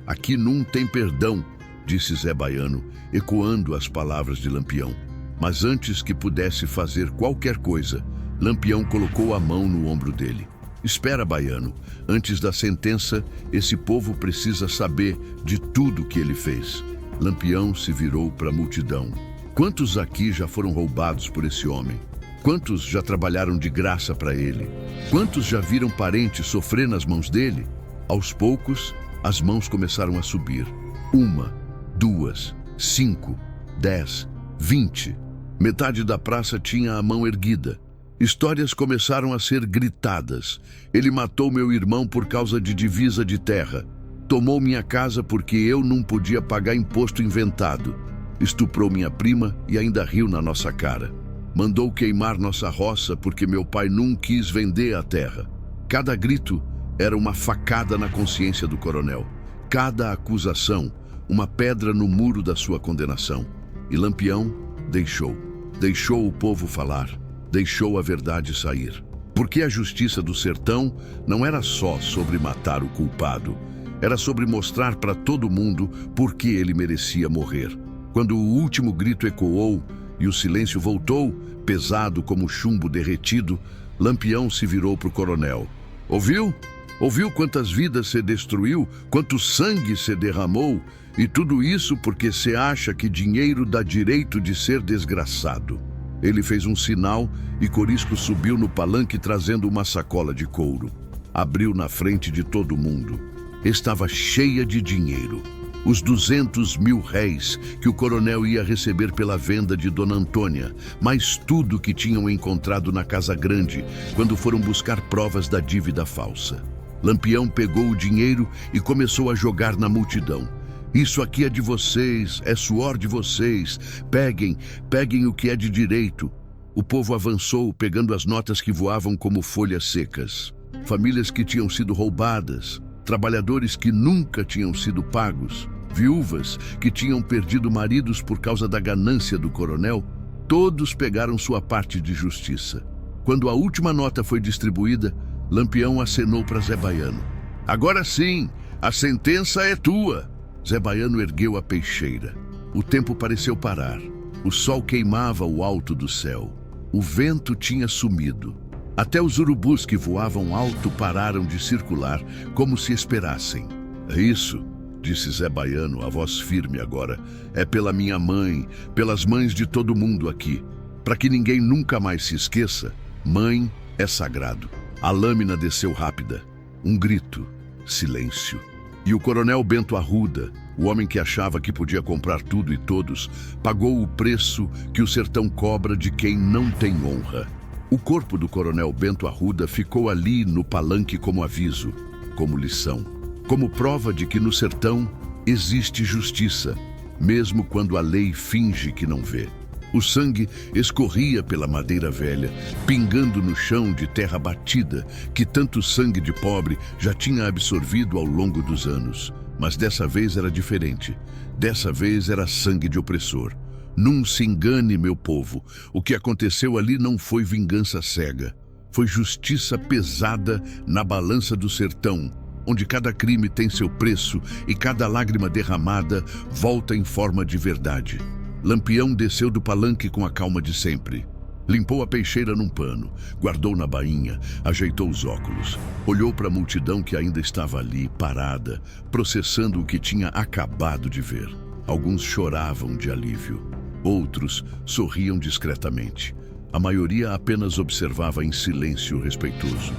Aqui não tem perdão", disse Zé Baiano, ecoando as palavras de Lampião. Mas antes que pudesse fazer qualquer coisa, Lampião colocou a mão no ombro dele. "Espera, Baiano. Antes da sentença, esse povo precisa saber de tudo que ele fez." Lampião se virou para a multidão. "Quantos aqui já foram roubados por esse homem? Quantos já trabalharam de graça para ele? Quantos já viram parentes sofrer nas mãos dele?" Aos poucos, as mãos começaram a subir. 1, 2, 5, 10, 20. Metade da praça tinha a mão erguida. Histórias começaram a ser gritadas. "Ele matou meu irmão por causa de divisa de terra. Tomou minha casa porque eu não podia pagar imposto inventado. Estuprou minha prima e ainda riu na nossa cara. Mandou queimar nossa roça porque meu pai não quis vender a terra." Cada grito era uma facada na consciência do coronel. Cada acusação, uma pedra no muro da sua condenação. E Lampião deixou o povo falar, deixou a verdade sair. Porque a justiça do sertão não era só sobre matar o culpado, era sobre mostrar para todo mundo por que ele merecia morrer. Quando o último grito ecoou e o silêncio voltou, pesado como chumbo derretido, Lampião se virou para o coronel. Ouviu? Ouviu quantas vidas se destruiu, quanto sangue se derramou, e tudo isso porque se acha que dinheiro dá direito de ser desgraçado. Ele fez um sinal e Corisco subiu no palanque trazendo uma sacola de couro. Abriu na frente de todo mundo. Estava cheia de dinheiro. Os 200 mil réis que o coronel ia receber pela venda de Dona Antônia, mais tudo que tinham encontrado na Casa Grande quando foram buscar provas da dívida falsa. Lampião pegou o dinheiro e começou a jogar na multidão. Isso aqui é de vocês, é suor de vocês. Peguem o que é de direito. O povo avançou, pegando as notas que voavam como folhas secas. Famílias que tinham sido roubadas, trabalhadores que nunca tinham sido pagos, viúvas que tinham perdido maridos por causa da ganância do coronel, todos pegaram sua parte de justiça. Quando a última nota foi distribuída, Lampião acenou para Zé Baiano. Agora sim, a sentença é tua. Zé Baiano ergueu a peixeira. O tempo pareceu parar. O sol queimava o alto do céu. O vento tinha sumido. Até os urubus que voavam alto pararam de circular, como se esperassem. É isso, disse Zé Baiano, a voz firme agora. É pela minha mãe, pelas mães de todo mundo aqui. Para que ninguém nunca mais se esqueça, mãe é sagrado. A lâmina desceu rápida. Um grito. Silêncio. E o coronel Bento Arruda, o homem que achava que podia comprar tudo e todos, pagou o preço que o sertão cobra de quem não tem honra. O corpo do coronel Bento Arruda ficou ali no palanque como aviso, como lição, como prova de que no sertão existe justiça, mesmo quando a lei finge que não vê. O sangue escorria pela madeira velha, pingando no chão de terra batida, que tanto sangue de pobre já tinha absorvido ao longo dos anos. Mas dessa vez era diferente. Dessa vez era sangue de opressor. Não se engane, meu povo. O que aconteceu ali não foi vingança cega. Foi justiça pesada na balança do sertão, onde cada crime tem seu preço e cada lágrima derramada volta em forma de verdade. Lampião desceu do palanque com a calma de sempre. Limpou a peixeira num pano, guardou na bainha, ajeitou os óculos. Olhou para a multidão que ainda estava ali, parada, processando o que tinha acabado de ver. Alguns choravam de alívio. Outros sorriam discretamente. A maioria apenas observava em silêncio respeitoso.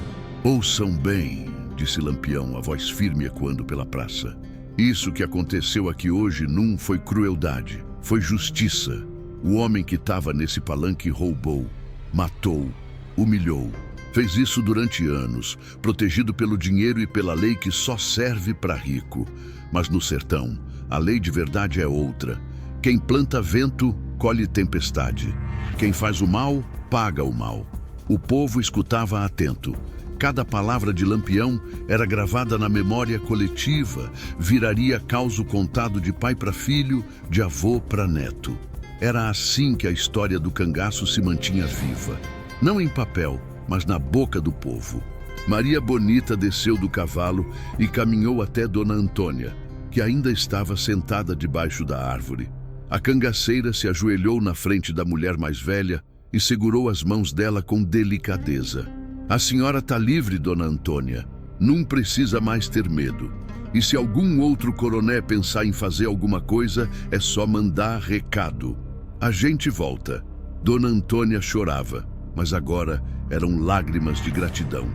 Ouçam bem, disse Lampião, a voz firme ecoando pela praça. Isso que aconteceu aqui hoje não foi crueldade. Foi justiça. O homem que estava nesse palanque roubou, matou, humilhou. Fez isso durante anos, protegido pelo dinheiro e pela lei que só serve para rico. Mas no sertão, a lei de verdade é outra. Quem planta vento, colhe tempestade. Quem faz o mal, paga o mal. O povo escutava atento. Cada palavra de Lampião era gravada na memória coletiva, viraria causo contado de pai para filho, de avô para neto. Era assim que a história do cangaço se mantinha viva. Não em papel, mas na boca do povo. Maria Bonita desceu do cavalo e caminhou até Dona Antônia, que ainda estava sentada debaixo da árvore. A cangaceira se ajoelhou na frente da mulher mais velha e segurou as mãos dela com delicadeza. A senhora está livre, Dona Antônia. Não precisa mais ter medo. E se algum outro coroné pensar em fazer alguma coisa, é só mandar recado. A gente volta. Dona Antônia chorava, mas agora eram lágrimas de gratidão.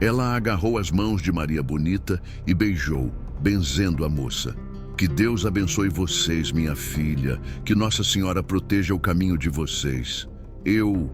Ela agarrou as mãos de Maria Bonita e beijou, benzendo a moça. Que Deus abençoe vocês, minha filha. Que Nossa Senhora proteja o caminho de vocês. Eu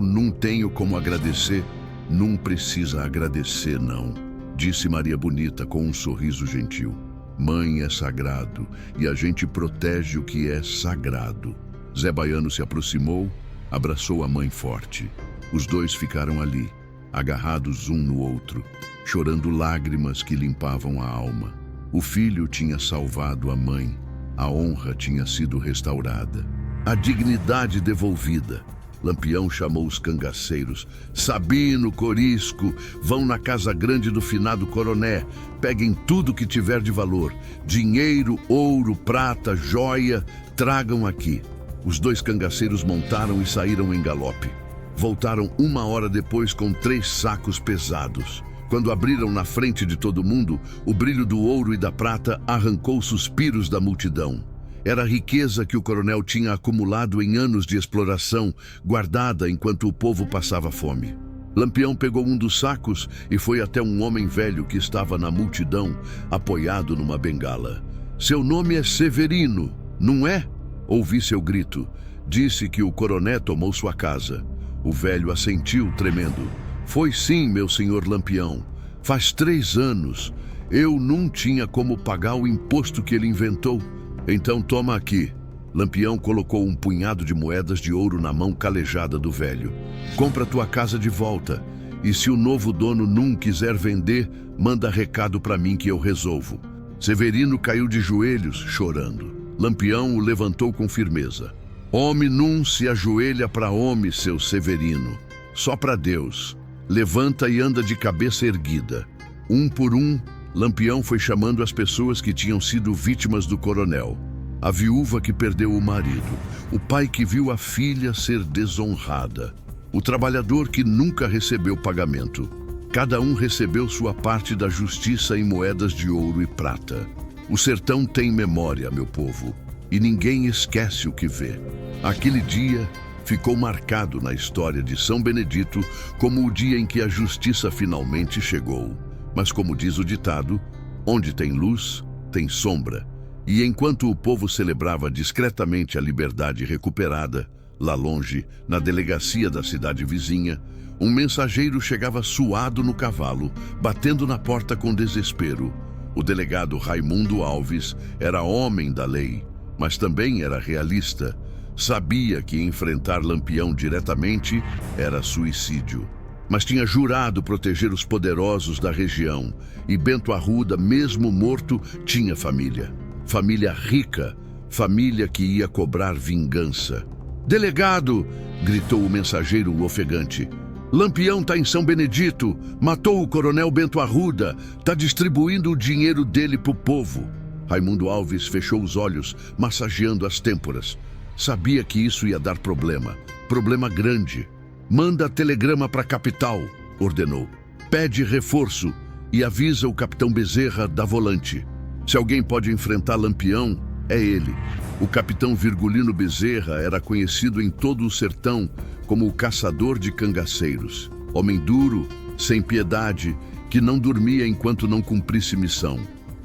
não tenho como agradecer. Não precisa agradecer, não, disse Maria Bonita com um sorriso gentil. Mãe é sagrado e a gente protege o que é sagrado. Zé Baiano se aproximou, abraçou a mãe forte. Os dois ficaram ali, agarrados um no outro, chorando lágrimas que limpavam a alma. O filho tinha salvado a mãe, a honra tinha sido restaurada, a dignidade devolvida. Lampião chamou os cangaceiros. Sabino, Corisco, vão na casa grande do finado coroné. Peguem tudo que tiver de valor. Dinheiro, ouro, prata, joia, tragam aqui. Os 2 cangaceiros montaram e saíram em galope. Voltaram 1 hora depois com 3 sacos pesados. Quando abriram na frente de todo mundo, o brilho do ouro e da prata arrancou suspiros da multidão. Era a riqueza que o coronel tinha acumulado em anos de exploração, guardada enquanto o povo passava fome. Lampião pegou um dos sacos e foi até um homem velho que estava na multidão, apoiado numa bengala. Seu nome é Severino, não é? Ouvi seu grito. Disse que o coroné tomou sua casa. O velho assentiu, tremendo. Foi sim, meu senhor Lampião. Faz 3 anos. Eu não tinha como pagar o imposto que ele inventou. Então toma aqui. Lampião colocou um punhado de moedas de ouro na mão calejada do velho. Compra tua casa de volta. E se o novo dono não quiser vender, manda recado para mim que eu resolvo. Severino caiu de joelhos, chorando. Lampião o levantou com firmeza. Homem não se ajoelha para homem, seu Severino. Só para Deus. Levanta e anda de cabeça erguida. Um por um, Lampião foi chamando as pessoas que tinham sido vítimas do coronel. A viúva que perdeu o marido, o pai que viu a filha ser desonrada, o trabalhador que nunca recebeu pagamento. Cada um recebeu sua parte da justiça em moedas de ouro e prata. O sertão tem memória, meu povo, e ninguém esquece o que vê. Aquele dia ficou marcado na história de São Benedito como o dia em que a justiça finalmente chegou. Mas como diz o ditado, onde tem luz, tem sombra. E enquanto o povo celebrava discretamente a liberdade recuperada, lá longe, na delegacia da cidade vizinha, um mensageiro chegava suado no cavalo, batendo na porta com desespero. O delegado Raimundo Alves era homem da lei, mas também era realista. Sabia que enfrentar Lampião diretamente era suicídio. Mas tinha jurado proteger os poderosos da região, e Bento Arruda, mesmo morto, tinha família. Família rica, família que ia cobrar vingança. "Delegado!" gritou o mensageiro ofegante. "Lampião tá em São Benedito, matou o coronel Bento Arruda, tá distribuindo o dinheiro dele pro povo." Raimundo Alves fechou os olhos, massageando as têmporas. Sabia que isso ia dar problema grande. "Manda telegrama para a capital", ordenou. "Pede reforço e avisa o capitão Bezerra da Volante. Se alguém pode enfrentar Lampião, é ele." O capitão Virgulino Bezerra era conhecido em todo o sertão como o caçador de cangaceiros. Homem duro, sem piedade, que não dormia enquanto não cumprisse missão.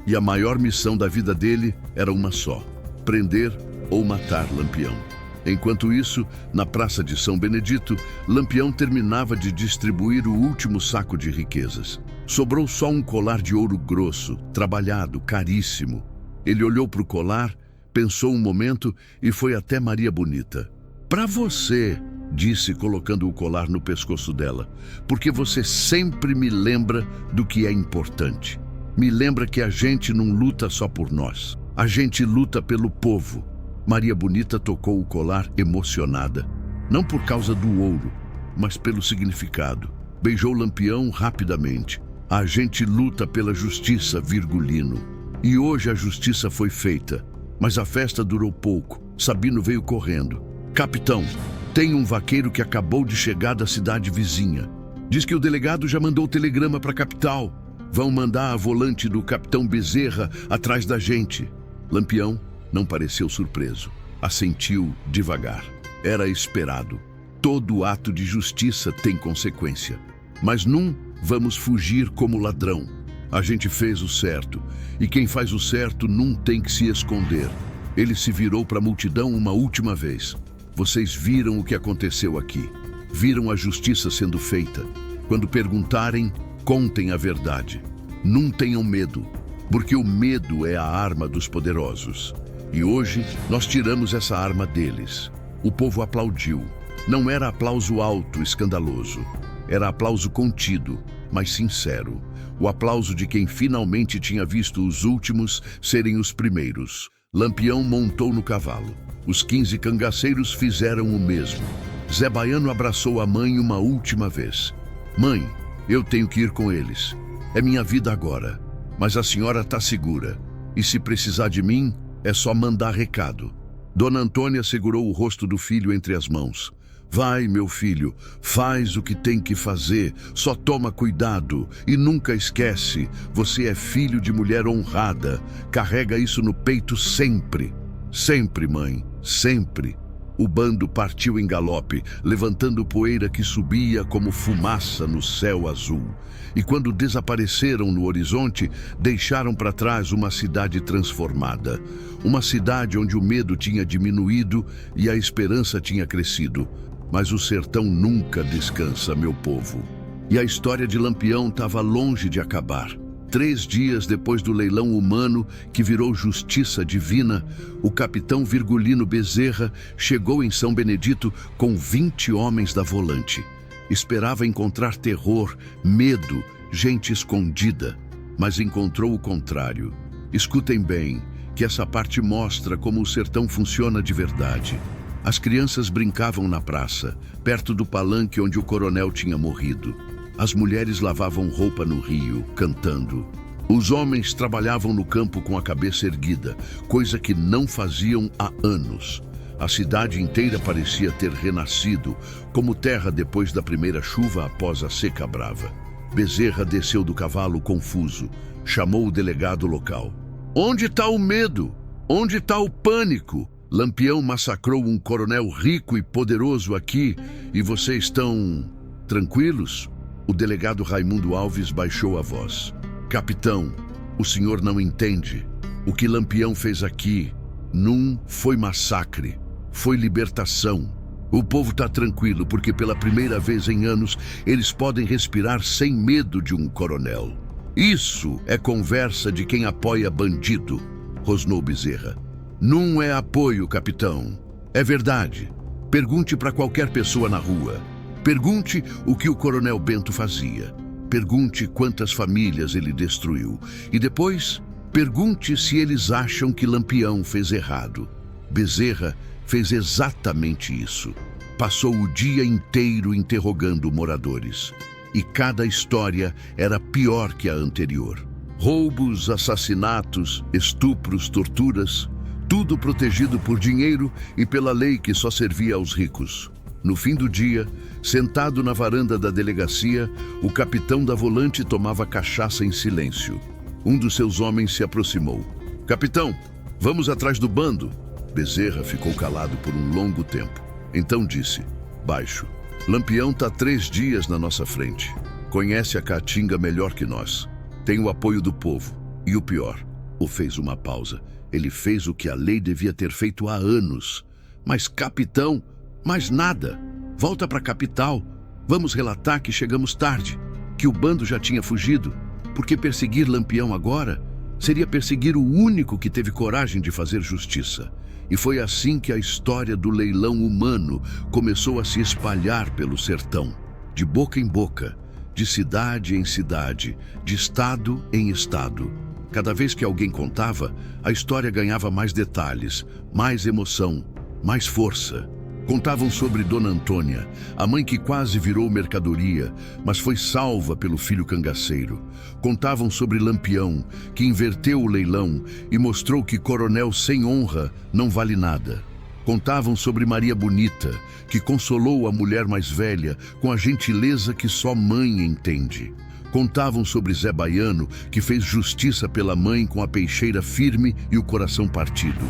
E a maior missão da vida dele era uma só: prender ou matar Lampião. Enquanto isso, na praça de São Benedito, Lampião terminava de distribuir o último saco de riquezas. Sobrou só um colar de ouro grosso, trabalhado, caríssimo. Ele olhou para o colar, pensou um momento e foi até Maria Bonita. "Para você", disse, colocando o colar no pescoço dela, "porque você sempre me lembra do que é importante. Me lembra que a gente não luta só por nós. A gente luta pelo povo." Maria Bonita tocou o colar emocionada, não por causa do ouro, mas pelo significado. Beijou Lampião rapidamente. "A gente luta pela justiça, Virgulino. E hoje a justiça foi feita, mas a festa durou pouco." Sabino veio correndo. "Capitão, tem um vaqueiro que acabou de chegar da cidade vizinha. Diz que o delegado já mandou telegrama para a capital. Vão mandar a volante do capitão Bezerra atrás da gente." Lampião não pareceu surpreso. Assentiu devagar. Era esperado. Todo ato de justiça tem consequência. Mas não vamos fugir como ladrão. A gente fez o certo. E quem faz o certo não tem que se esconder. Ele se virou para a multidão uma última vez. "Vocês viram o que aconteceu aqui. Viram a justiça sendo feita. Quando perguntarem, contem a verdade. Não tenham medo, porque o medo é a arma dos poderosos. E hoje nós tiramos essa arma deles." O povo aplaudiu. Não era aplauso alto, escandaloso. Era aplauso contido, mas sincero. O aplauso de quem finalmente tinha visto os últimos serem os primeiros. Lampião montou no cavalo. Os 15 cangaceiros fizeram o mesmo. Zé Baiano abraçou a mãe uma última vez. Mãe, eu tenho que ir com eles. É minha vida agora. Mas a senhora está segura. E se precisar de mim, é só mandar recado. Dona Antônia segurou o rosto do filho entre as mãos. Vai, meu filho, faz o que tem que fazer, só toma cuidado e nunca esquece, você é filho de mulher honrada, carrega isso no peito sempre. Sempre, mãe, sempre. O bando partiu em galope, levantando poeira que subia como fumaça no céu azul. E quando desapareceram no horizonte, deixaram para trás uma cidade transformada. Uma cidade onde o medo tinha diminuído e a esperança tinha crescido. Mas o sertão nunca descansa, meu povo. E a história de Lampião estava longe de acabar. 3 dias depois do leilão humano, que virou justiça divina, o capitão Virgulino Bezerra chegou em São Benedito com 20 homens da Volante. Esperava encontrar terror, medo, gente escondida, mas encontrou o contrário. Escutem bem, que essa parte mostra como o sertão funciona de verdade. As crianças brincavam na praça, perto do palanque onde o coronel tinha morrido. As mulheres lavavam roupa no rio, cantando. Os homens trabalhavam no campo com a cabeça erguida, coisa que não faziam há anos. A cidade inteira parecia ter renascido, como terra depois da primeira chuva após a seca brava. Bezerra desceu do cavalo confuso, chamou o delegado local. Onde está o medo? Onde está o pânico? Lampião massacrou um coronel rico e poderoso aqui e vocês estão tranquilos? O delegado Raimundo Alves baixou a voz. Capitão, o senhor não entende. O que Lampião fez aqui não foi massacre, foi libertação. O povo está tranquilo porque pela primeira vez em anos eles podem respirar sem medo de um coronel. Isso é conversa de quem apoia bandido, rosnou Bezerra. Não é apoio, capitão. É verdade. Pergunte para qualquer pessoa na rua. Pergunte o que o coronel Bento fazia. Pergunte quantas famílias ele destruiu. E depois, pergunte se eles acham que Lampião fez errado. Bezerra fez exatamente isso. Passou o dia inteiro interrogando moradores. E cada história era pior que a anterior. Roubos, assassinatos, estupros, torturas... Tudo protegido por dinheiro e pela lei que só servia aos ricos. No fim do dia, sentado na varanda da delegacia, o capitão da Volante tomava cachaça em silêncio. Um dos seus homens se aproximou. Capitão, vamos atrás do bando. Bezerra ficou calado por um longo tempo. Então disse, baixo, Lampião está 3 dias na nossa frente. Conhece a Caatinga melhor que nós. Tem o apoio do povo. E o pior, ou fez uma pausa. Ele fez o que a lei devia ter feito há anos. Mas, capitão, mais nada. Volta para a capital. Vamos relatar que chegamos tarde, que o bando já tinha fugido. Porque perseguir Lampião agora seria perseguir o único que teve coragem de fazer justiça. E foi assim que a história do leilão humano começou a se espalhar pelo sertão. De boca em boca, de cidade em cidade, de estado em estado. Cada vez que alguém contava, a história ganhava mais detalhes, mais emoção, mais força. Contavam sobre Dona Antônia, a mãe que quase virou mercadoria, mas foi salva pelo filho cangaceiro. Contavam sobre Lampião, que inverteu o leilão e mostrou que coronel sem honra não vale nada. Contavam sobre Maria Bonita, que consolou a mulher mais velha com a gentileza que só mãe entende. Contavam sobre Zé Baiano, que fez justiça pela mãe com a peixeira firme e o coração partido.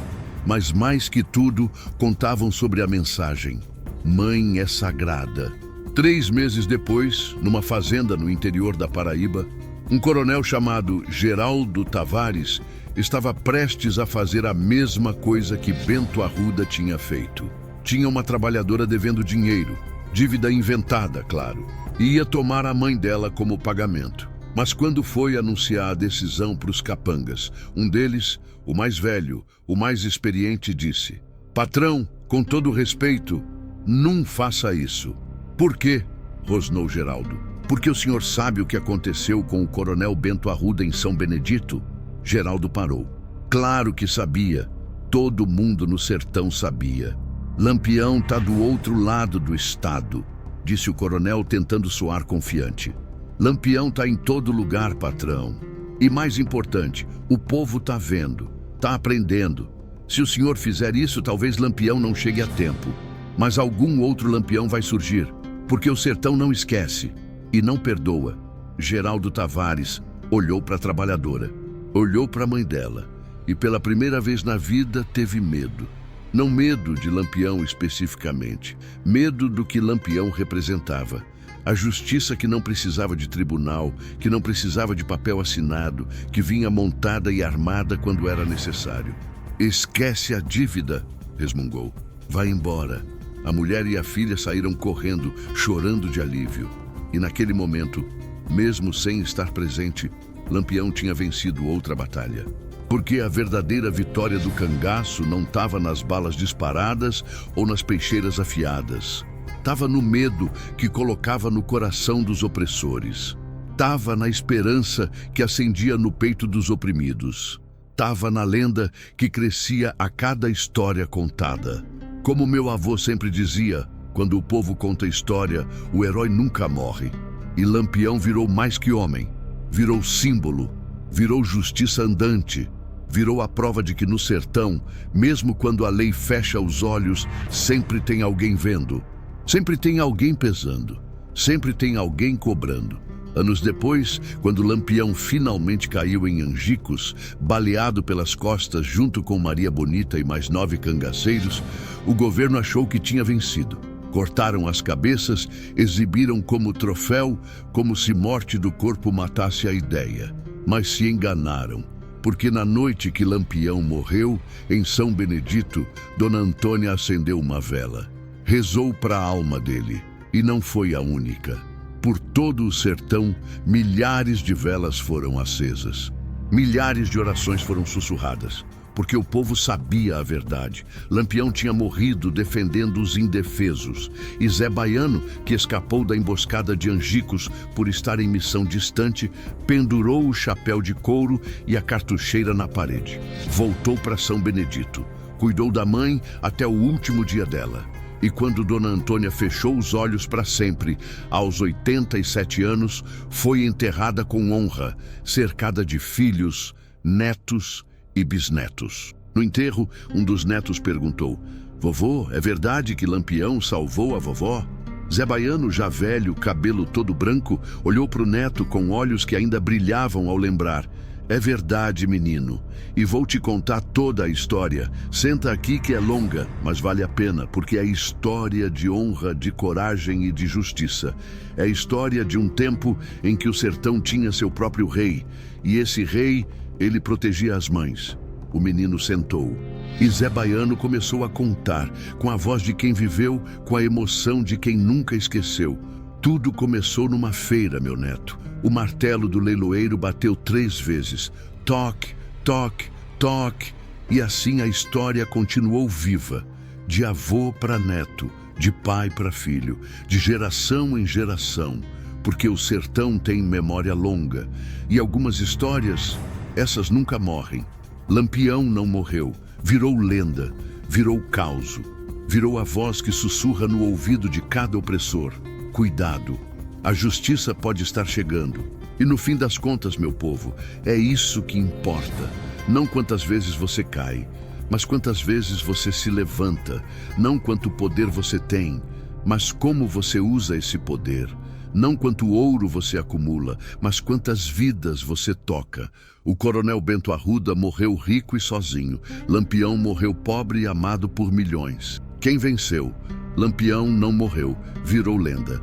Mas mais que tudo, contavam sobre a mensagem. Mãe é sagrada. 3 meses depois, numa fazenda no interior da Paraíba, um coronel chamado Geraldo Tavares estava prestes a fazer a mesma coisa que Bento Arruda tinha feito. Tinha uma trabalhadora devendo dinheiro, dívida inventada, claro. E ia tomar a mãe dela como pagamento. Mas quando foi anunciar a decisão para os capangas, um deles, o mais velho, o mais experiente, disse: patrão, com todo respeito, não faça isso. Por quê? Rosnou Geraldo. Porque o senhor sabe o que aconteceu com o coronel Bento Arruda em São Benedito? Geraldo parou. Claro que sabia. Todo mundo no sertão sabia. Lampião tá do outro lado do estado, disse o coronel tentando soar confiante. Lampião tá em todo lugar, patrão. E mais importante, o povo tá vendo, tá aprendendo. Se o senhor fizer isso, talvez Lampião não chegue a tempo. Mas algum outro Lampião vai surgir, porque o sertão não esquece e não perdoa. Geraldo Tavares olhou para a trabalhadora, olhou para a mãe dela e pela primeira vez na vida teve medo. Não medo de Lampião especificamente, medo do que Lampião representava. A justiça que não precisava de tribunal, que não precisava de papel assinado, que vinha montada e armada quando era necessário. Esquece a dívida, resmungou. Vai embora. A mulher e a filha saíram correndo, chorando de alívio. E naquele momento, mesmo sem estar presente, Lampião tinha vencido outra batalha. Porque a verdadeira vitória do cangaço não estava nas balas disparadas ou nas peixeiras afiadas. Estava no medo que colocava no coração dos opressores. Estava na esperança que acendia no peito dos oprimidos. Estava na lenda que crescia a cada história contada. Como meu avô sempre dizia, quando o povo conta história, o herói nunca morre. E Lampião virou mais que homem. Virou símbolo. Virou justiça andante. Virou a prova de que no sertão, mesmo quando a lei fecha os olhos, sempre tem alguém vendo. Sempre tem alguém pesando. Sempre tem alguém cobrando. Anos depois, quando Lampião finalmente caiu em Angicos, baleado pelas costas junto com Maria Bonita e mais 9 cangaceiros, o governo achou que tinha vencido. Cortaram as cabeças, exibiram como troféu, como se morte do corpo matasse a ideia. Mas se enganaram. Porque na noite que Lampião morreu, em São Benedito, Dona Antônia acendeu uma vela. Rezou para a alma dele, e não foi a única. Por todo o sertão, milhares de velas foram acesas. Milhares de orações foram sussurradas, porque o povo sabia a verdade. Lampião tinha morrido defendendo os indefesos, e Zé Baiano, que escapou da emboscada de Angicos por estar em missão distante, pendurou o chapéu de couro e a cartucheira na parede. Voltou para São Benedito, cuidou da mãe até o último dia dela. E quando Dona Antônia fechou os olhos para sempre, aos 87 anos, foi enterrada com honra, cercada de filhos, netos e bisnetos. No enterro, um dos netos perguntou: "Vovô, é verdade que Lampião salvou a vovó?" Zé Baiano, já velho, cabelo todo branco, olhou para o neto com olhos que ainda brilhavam ao lembrar. "É verdade, menino, e vou te contar toda a história. Senta aqui que é longa, mas vale a pena, porque é história de honra, de coragem e de justiça. É história de um tempo em que o sertão tinha seu próprio rei, e esse rei, ele protegia as mães." O menino sentou, e Zé Baiano começou a contar, com a voz de quem viveu, com a emoção de quem nunca esqueceu. "Tudo começou numa feira, meu neto. O martelo do leiloeiro bateu 3 vezes. Toque, toque, toque. E assim a história continuou viva. De avô para neto, de pai para filho, de geração em geração. Porque o sertão tem memória longa. E algumas histórias, essas nunca morrem. Lampião não morreu. Virou lenda, virou causo. Virou a voz que sussurra no ouvido de cada opressor. Cuidado. A justiça pode estar chegando. E no fim das contas, meu povo, é isso que importa. Não quantas vezes você cai, mas quantas vezes você se levanta. Não quanto poder você tem, mas como você usa esse poder. Não quanto ouro você acumula, mas quantas vidas você toca. O coronel Bento Arruda morreu rico e sozinho. Lampião morreu pobre e amado por milhões. Quem venceu? Lampião não morreu, virou lenda.